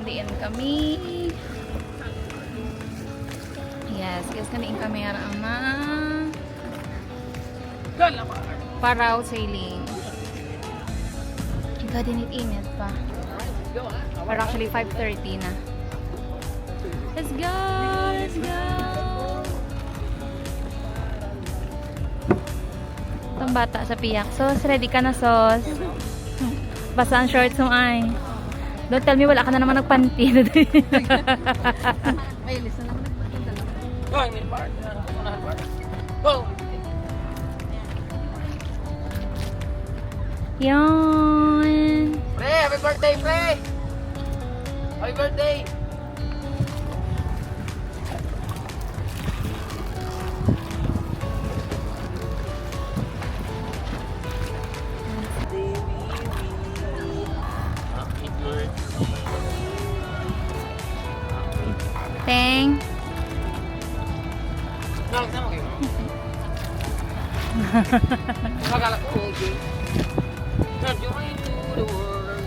diin kami. Yes, guys, kaniin kami ang paraw sailing. Ika din init pa. Pero actually 5:30 na. Let's go! Let's go! Itong bata sa piyak. Sos, ready ka na, Sos? Basta ang shorts mo ay. Don't tell me wala ka na naman nagpanty. May list na naman nagpatanda lang. Go, may part. Unahan part. Go! Yan. Pre, happy birthday, pre! Happy birthday! Teng. Akala ko, okay. Joy to the world.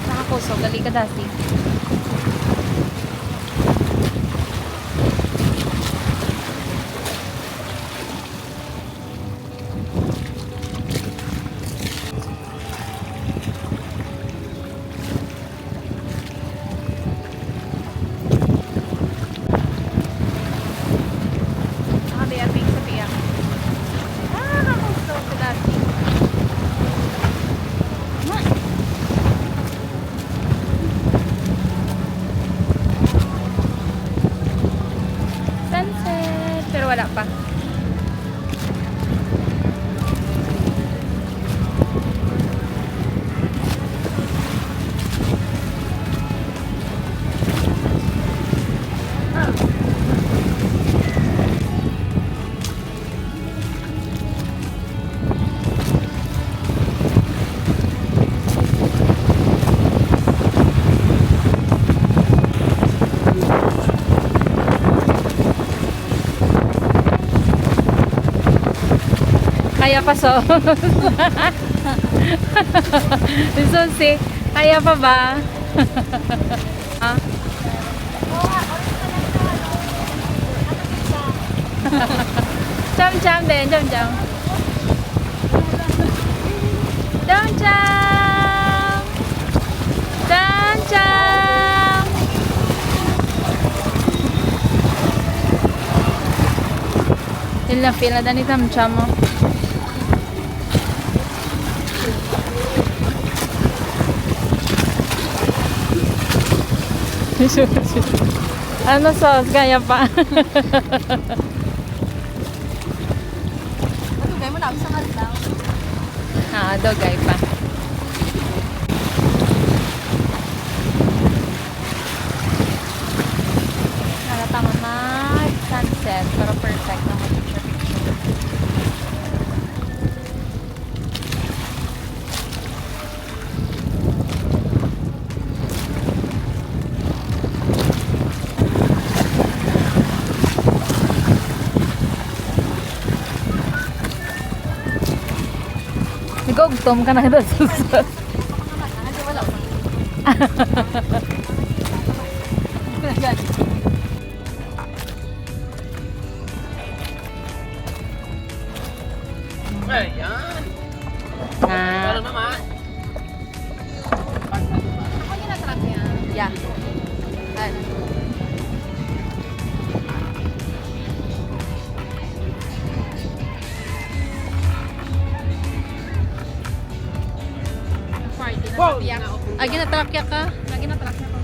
Nakakusog, dali ka dasi. Nakabiaping sa piyak. Nakakusog ka dasi. Sunset, pero wala pa. Kaya pa, so. So, si, kaya pa ba? Ah? Cham-cham din, cham-cham. Cham-cham! Cham-cham! Yun lang, feel na dani cham-cham mo. Ano, Sos? Kaya pa. Dugay mo na sa kaldang. Dogay pa. Nakatama mag-sunset para perfect na mag-picture-picture. Nag-ugtom ka na ito, Sus. Ayan. Na. Ano naman? Ako yung natrap niya. Yeah. Wow! Ay, ginatrakya ka? Ginatrakya ka.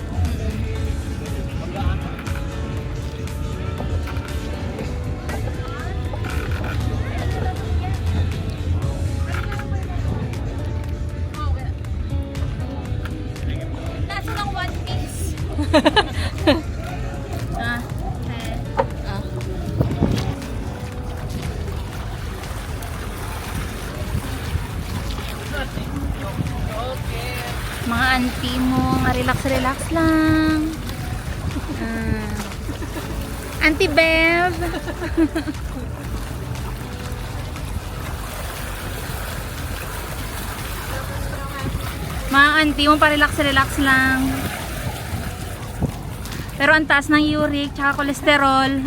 Nasa lang one piece. Ah. Ah. Relax lang. Auntie Bev. Mga auntie, mo pa-relax lang. Pero ang taas ng uric, tsaka kolesterol.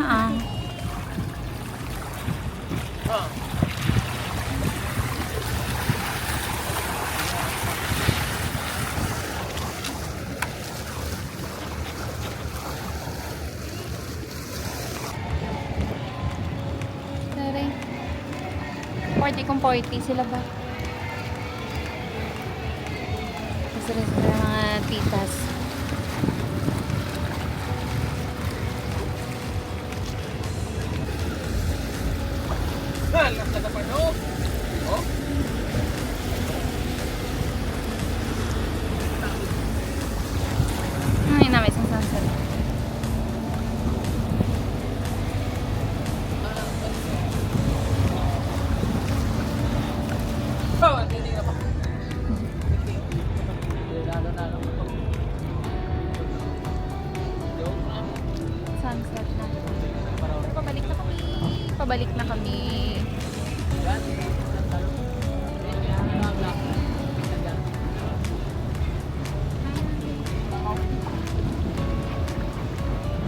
Sorry. 40 kung 40 sila ba? Kasi rin sila mga titas. Halas na pa no? Oh? Ay, na may isang sunset. Oh, hindi na pa. Lalo na lang. Sunset na. Pabalik na kami.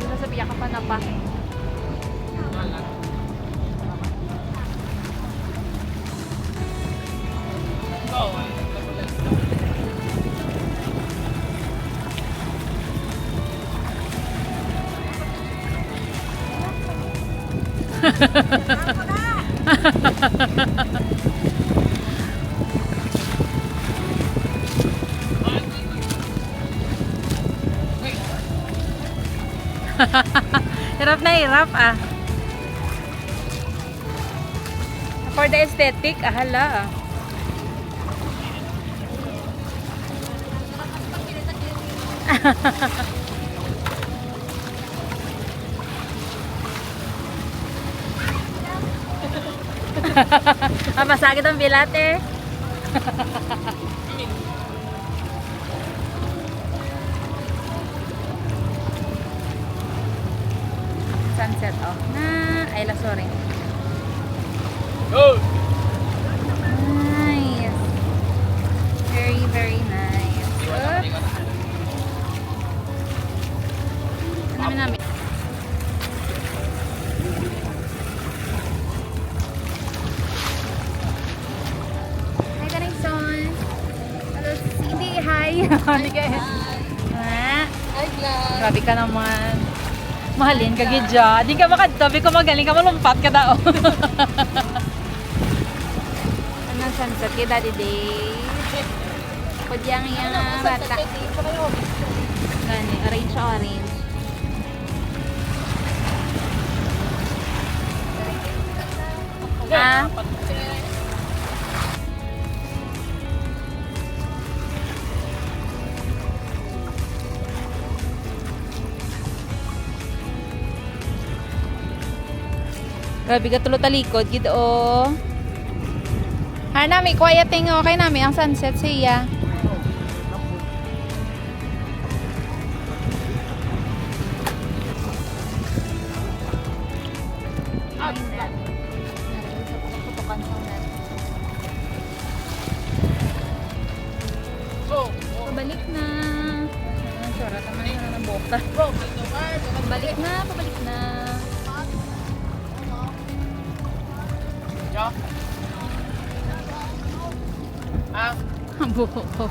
Dito sa biyak pa na pa. Hirap na hirap ah. For the aesthetic, hala. Masakit ang bilat eh. Sunset oh. Ay la sorry. Go! Nice. Very nice. Oops. Namin. Hi, Ganison. Hello, Cindy. Hi. Hindi ka. Hi, vlog! Grabe ka naman. Mahalin ka, Gidja. Di ka makatabi ko magaling ka, malumpat ka daw. Anong sunset kay Daddy Day? Kudyang yung bata. Gani, orange. Ah? Grabe ka tulo talikod, gid o. Nami, quiet ting okay nami ang sunset siya. Pabalik na. Ang sura naman na ng boka. Pabalik na. Ja? Ah? Ang buho ko.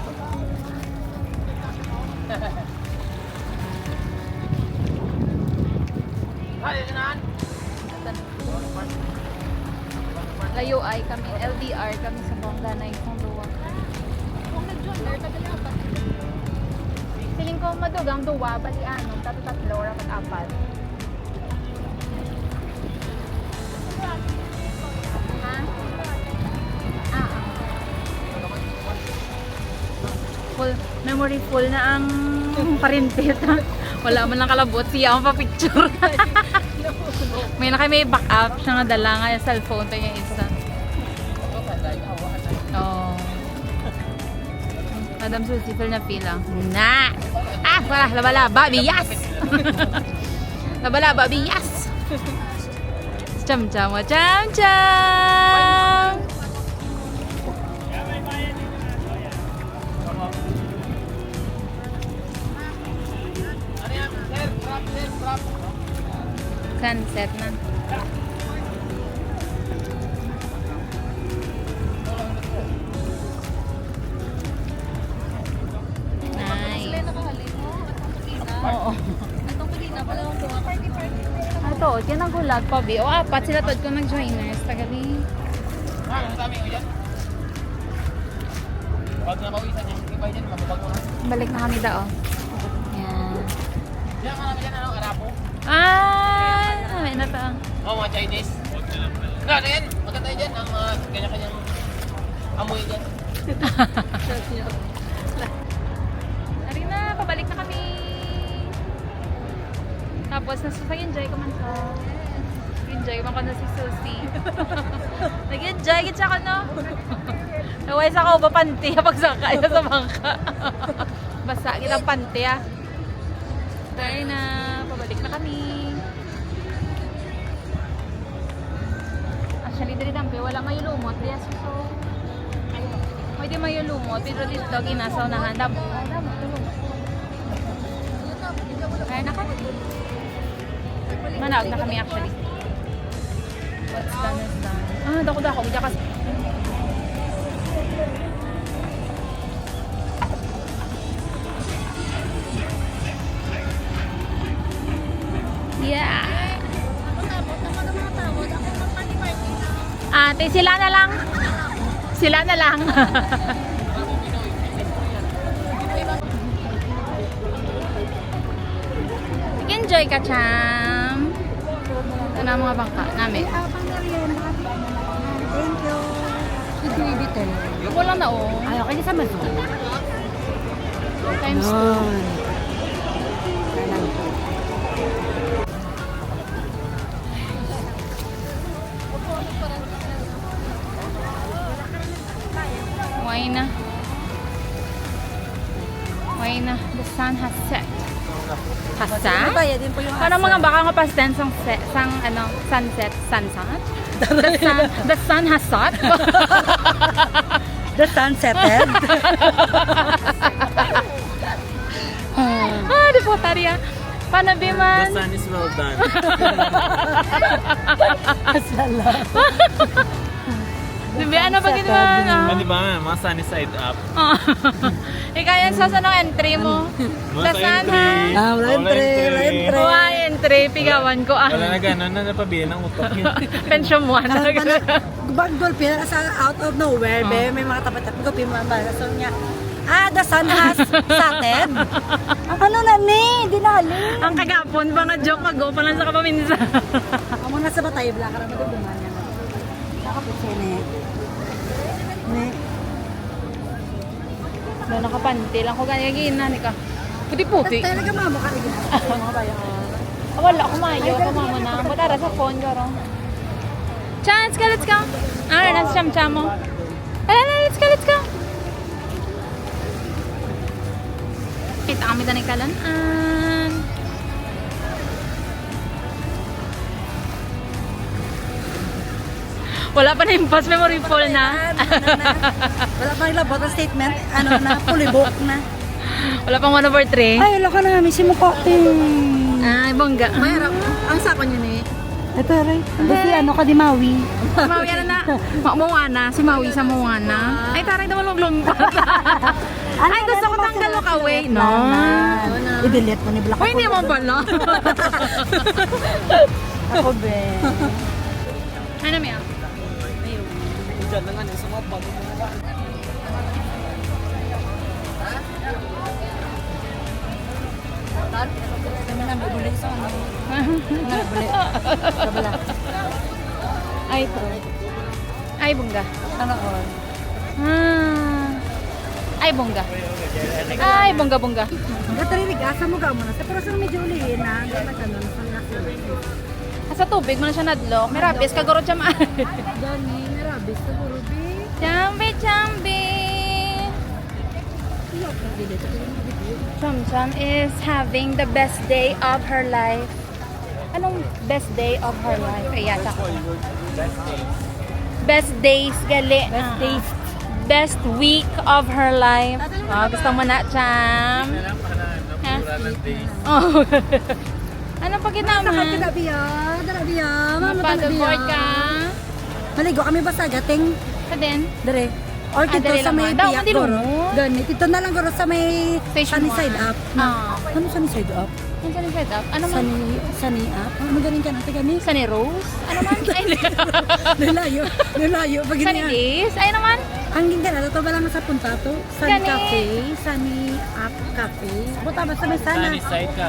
Hi, Nan! Layo ay kami, LDR kami sa Bongganay kung duwa. Feeling ko madugang duwa, bali ano, tatlo, rapat apat. Ha? Full, memory full na ang parinteta. Wala man lang kalabot siya ang pa-picture. May backup siya nga dala nga yung cellphone tayo yung isa. Oh. Madam Susie, feel na pila. Na! Ah, wala, laba-laba, biyas! Laba-laba, biyas! Cham-cham, cham-cham! Ano yan? Sir, drop. Sunset na. Nice. Oo. Ito, yan ang gulag pa, Bi. O, apat sila tod ko nag-joiners. Tagali. Ang dami ko dyan. Pag nabawisan niya, iba dyan, mababag mo na. Balik na kami daw. Yan. Diyan ka namin dyan, ano, Arapo. Ah, may na to. Oo, mga Chinese. Ano yan? Maganda dyan, ang mga kanya-kanyang amoy dyan. Ari na, pabalik na kami. Tapos, nag-enjoy ko man sa... Enjoy man ko na si Susie. Nag-enjoy kita ko, no? Nawais ako ba panty pag sakay sa bangka. Basa kitang panty, ah. Ari na, pabalik na kami. Actually, dili dampi, wala may lumot. Diya, so... Pwede may lumot, pero dito ginasaw na handap. Kaya na kami. Manawag na kami actually. What's done is done. Ah, dako-dako. Diyan kasi. Yeah. Ate, sila na lang. Sila na lang. Enjoy ka, Cham. Ito na ang mga bangka namin. Thank you. Signibitin. Ako lang na, oh. Ayaw kayo sa maso. Times 2. Why na? Why na? The sun has set. Has set? Bayadin po yung Parang mga baka nga pasten sang, sang ano, sunset. Sunset? The sun has set? The sun setted. Ah, di po, Tarya. Panabi man. The sun is well done. Asala. Di ba, ano ba ginawa? Ano ba nga, mga sunny side up. Ikaw yan sa sanong entry mo. The sun has... Ah, wala entry, wala entry. Wala entry, pigawan ko. Wala na gano'n na napabihin ng utok yun. Pension mo. Bagdol, sa out of nowhere, be, may mga tapat-tapat ko, pimabala. So niya, the sun has setted. Ano na ni? Dinali. Ang kagapon, mga joke mag-go pa lang sa kapaminsa. Amo na sa batay, bla ka naman doon dumanya. Nakaputsi na ne. No, nakapanti lang ko ganyan ginan ka. Puti-puti. Talaga mama ka rin. Mga bayan. Wala, kumayo. Kumama na. Butara sa phone, garo. Chance ka, let's go. Ah, nasa cham-cham mo. Let's go, let's go. Kita kami na ng kalanaan. Wala pa na yung past memory full na. Wala pa nila bottle statement. Ano na, fully book na. Wala pang 1/3. Ay, wala ka na namin si Mukoting. Ay, bongga. Mayroon. Ang sako niyo ni. Ito, Ray. Si ano ka di Maui. Maui ano na? Moana. Si Maui sa Moana. Ay, taray daw lumpat. Ay, gusto ko tanggal mo kaway. No. I-delete mo ni Black. Uy, hindi mo pala. Ako, be. Ano, Mia? Diyan na nga, sa mga bago mo na. Kami na, may buli sa ano. May buli. Kabala. Ay, true. Ay, bongga. Ano ko? Ay, bongga. Ay, bongga. Gatarinig, asa mo ka muna. Pero sa medyo ulihin na, gano'n ka nun. Sa tubig mo na siya nadlo. May rabis, kaguro siya maan. Dani, may rabis. Siguro, be. Chambi, chambi. Cham is having the best day of her life. Anong best day of her life? Ay, yata ko. Best days, gali. Best days. Best week of her life. Oh, gusto mo na, Cham? Ha? Oh. Ano pa kita Sa man? kagalabiya, mama Paddleboard ka? Maligo kami ba sa gating? Sa din? Dere. Or dito dali sa lang may man. Daw, piyak mandi goro. lumot. Ganit. Ito na lang goro sa may Station sunny side one. up. Ah. Ano sunny side up? Ano sa set up? Ano man? Sunny up? Ano galing ka natin gani? Sunny Rose? Ano man? Ay, Nilayo. Pag Sunny Days? Ay naman? Ang ganda na, ito ba lang sa punta to? Sunny Gani. Cafe, Sunny Up Cafe. Buta ba sa may sana? Sunny side ka.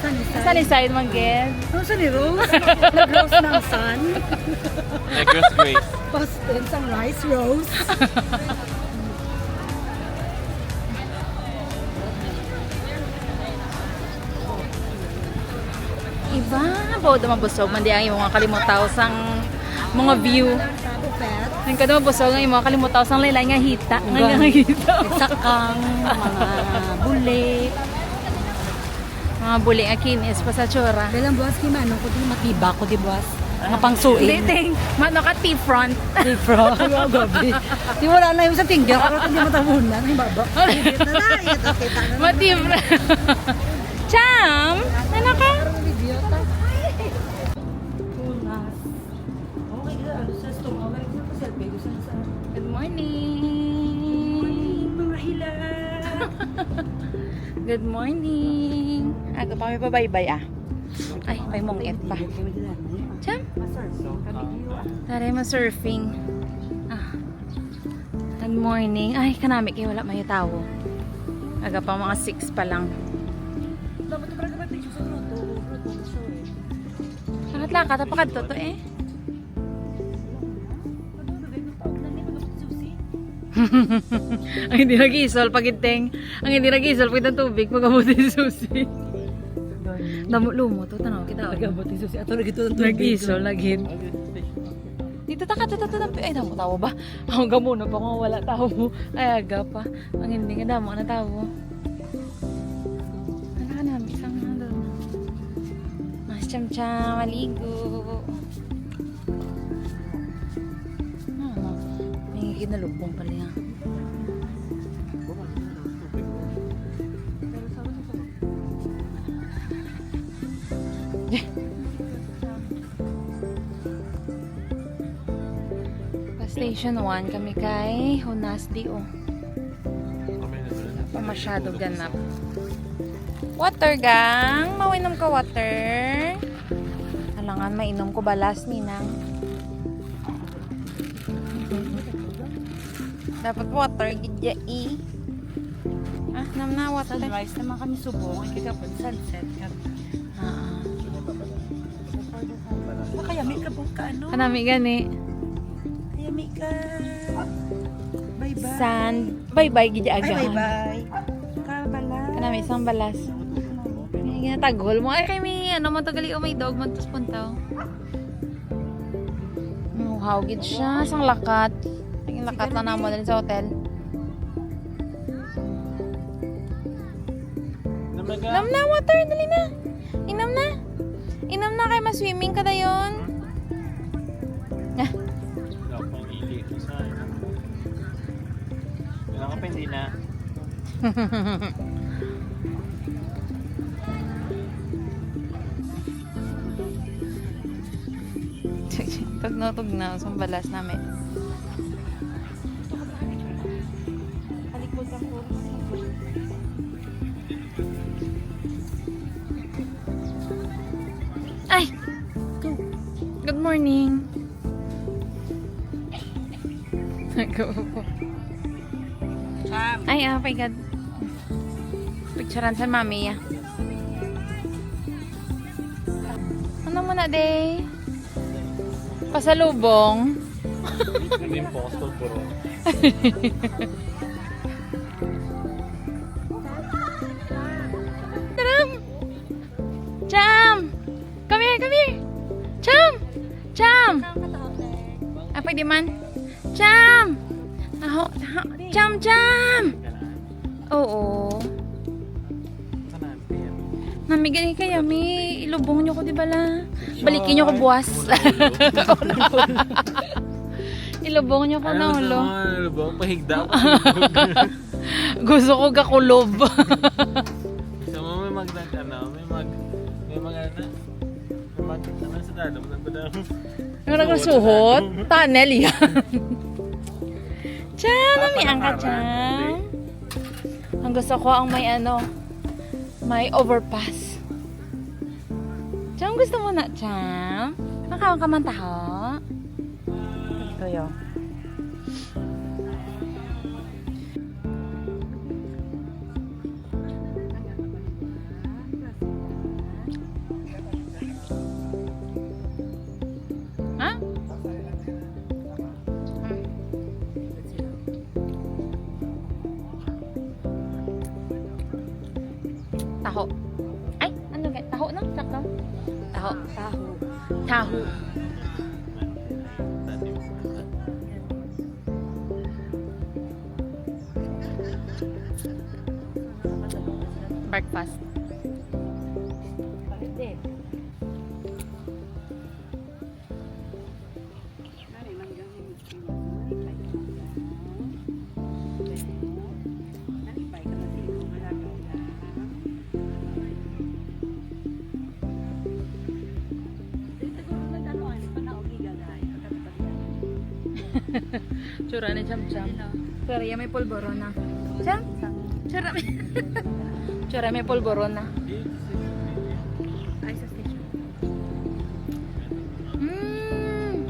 Sunny side. Sunny side man, Ged. Ano Sunny Rose? Nag-rose ng sun. Negros Grace. Past tense ang rice rose. Iba, bawod naman busog. Mandi ang imong kalimutaw sang mga view. Pet. Ang kada busog ang imong kalimutaw sang laylay nga hita. Nga hita. Sakang, mga buli. Mga buli nga kinis pa sa tsura. Dalang buwas ki manong ko di matiba ko di buwas. Mga pangsuin. Dating, mano ka T-front. Di bro. Gabi. Di wala na yung sa tingga. Pero hindi matabunan. Ay baba. Ito na. Ito kita na. Matibra. Cham! Ano ka? Good morning. Mga hila. Good morning. Aga pa may pabaybay ah. Ay, may mongit pa. Cham? Taray mo surfing. Ah. Good morning. Ay, kanami kayo wala may tao. Aga pa mga 6 pa lang. Lakat-lakat, apakad to eh. Ang hindi nag-isol pagiteng. Ang hindi nag-isol pag tubig pag-abuti si Susi. Damo lumo to tanaw kita. Nagabuti susi. Ato lagi ito ng Nag-isol lagid. Dito ta ay damo tawo ba? Ang gamuno pa kung wala tawo. Ay aga pa. Ang hindi nga damo na tawo. Ano ka namin isang nandun. Mas cham-cham maligo. Ano? May kinalubong pala yan. Station 1 kami kay Honasdi oh. Wala pa masyado ganap. Water gang, mawinom ka water. Alangan mainom ko balas ninang. Dapat water gidya i. Ah, nam na water. Sunrise naman kami subong. Ay kagapon sunset. Ah. Kaya may kabong ka ano? Kanami gani. Kaya may ka. Bye-bye. Sand. Bye-bye gidya Ay, agahan. bye-bye. Kabala. Kanami isang balas. Ay, ginatagol mo. Ay, kay may, ano man tagali o may dog man tos puntaw. Wow, gid siya. Isang lakat. Ang lakat na namo din sa hotel. Inom na, water. Dali na. Inom na. Inom na kay ma-swimming ka na yun. Ah, Pang ili ko sa Kailangan pa hindi na. tugnaw. Isang balas namin. Ay! Good morning. Ay, oh my God. Picturean sa mami, ah. Ano mo na, day? Pasalubong. Hindi po ako puro. Taram! Cham! Come here! Cham! Cham! Ah, pwede man? Cham! Cham! Oo. Saan natin? Namigay kaya may ilubong nyo ko di bala. Balikin nyo ko buwas. Ilubong nyo ko na ulo. Ano ba? Pahigda ako. Gusto ko gakulob. Gusto mo may mag ano? Ano sa dadam? Yung nagsuhot. Tunnel yan. Tiyan, namiang ka tiyan. Ang gusto ko ang may ano, may overpass. Tiyan, gusto mo na tiyan? Makawang ka man taho? Ito yun. Ha? Taho. Ay, ano ga? Taho na? Sakto? Taho. Taho. Taho. Breakfast. Pagdit. Tsura ni Cham Cham. Pero yan may pulboro na. Cham? Tsura may... Tsura may pulboro na. Ay, sa station. Mm.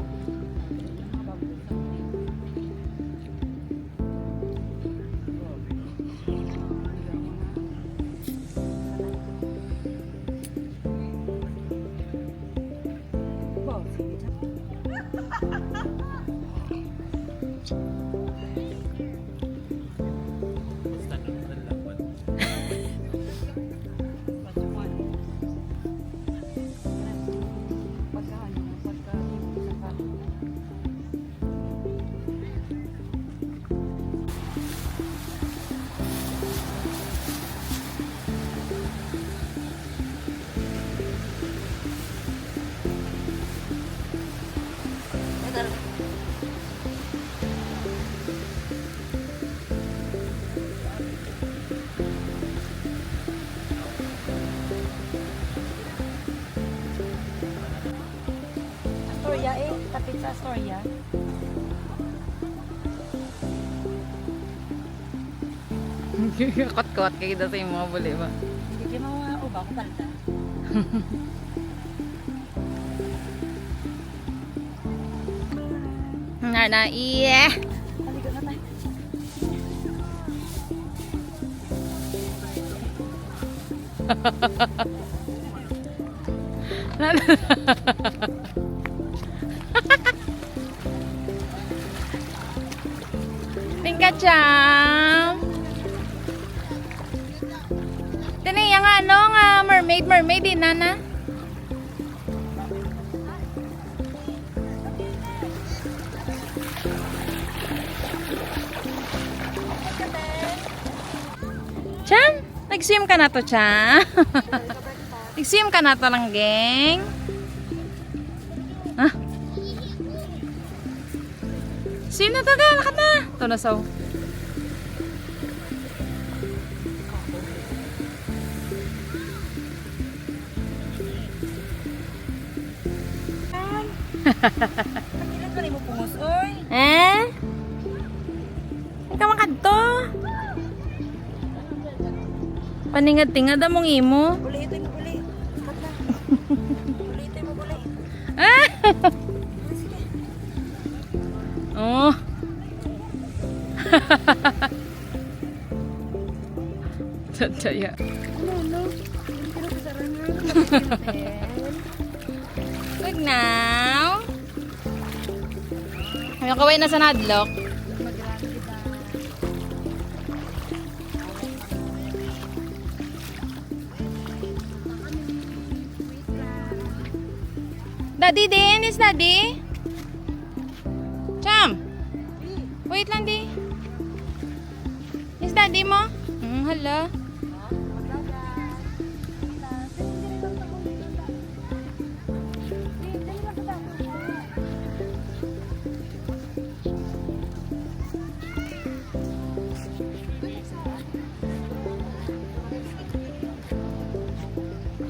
Astoria eh. Tapit sa Astoria. Kot-kot kayo sa yung mga buli ba? Hindi kayo mga uba ko talita. Na iya. Haligo na tayo. Tingka Cham. Tini yang ano nga mermaid din nana. Cham, nag-swim ka na to, Cham. Nag-swim ka na to lang, geng. Ha? Swim na to, ga. Lakat na. Ito na, so. Ilan ka rin mo pungos, oy? Eh? Huwag ka makadto. Paningad-tingad among imo. Ulitin mo, uli. Kat na. Ulitin mo, uli. Ah! Oh. Tataya. Ano? Hindi ka na pasarangan. Wag now. Ayaw kaway na sa nadlock. Daddy din, is daddy? Cham! Wait lang di. Is daddy mo? Hala.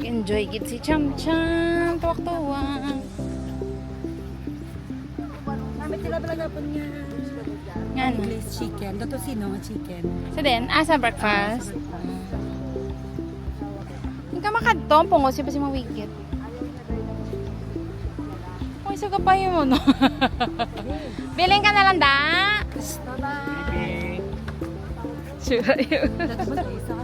Enjoy gid si Cham Cham. Tuwak-tuwa. Namin sila talaga po niya. Nga na. English chicken. Dato sino nga chicken? So then, asa breakfast? Hindi ka makadto. Pungos siya pa si mawigit. Kung isa ka pa yun mo, no? Biling ka na lang, da? Bye-bye. Sure yun. Dato mo sa isa ka